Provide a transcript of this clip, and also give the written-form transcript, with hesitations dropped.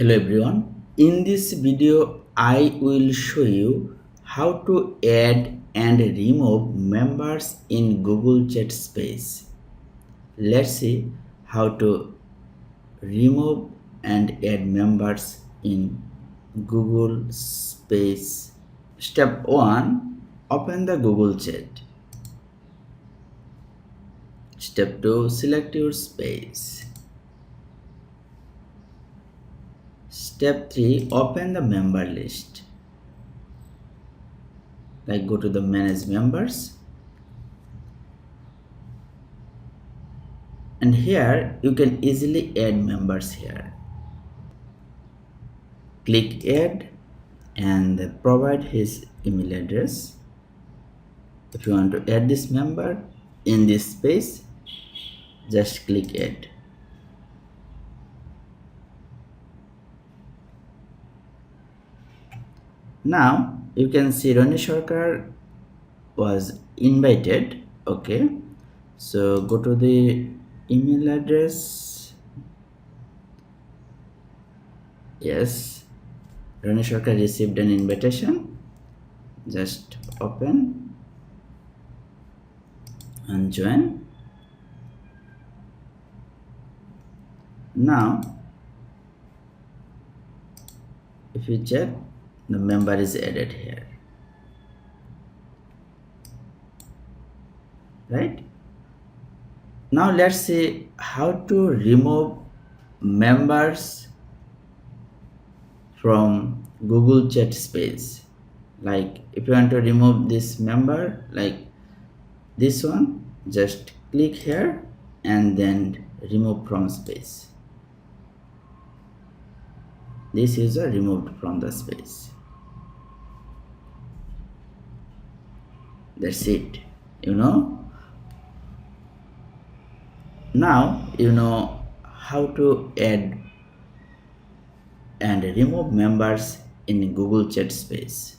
Hello everyone. In this video I will show you how to add and remove members in Google Chat Space. Let's see how to remove and add members in Google Space. Step 1. Open the Google Chat. Step 2. Select your space. Step 3. Open the member list. Like go to the manage members, and here you can easily add members here. Click add and provide his email address. If you want to add this member in this space, just click add. Now you can see Rani Sarkar was invited. Okay, so go to the email address. Yes, Rani Sarkar received an invitation. Just open and join. Now if you check, the member is added here, right? Now let's see how to remove members from Google Chat Space. Like if you want to remove this member, like this one, just click here and then remove from space. This user removed from the space. That's it. Now you know how to add and remove members in Google Chat Space.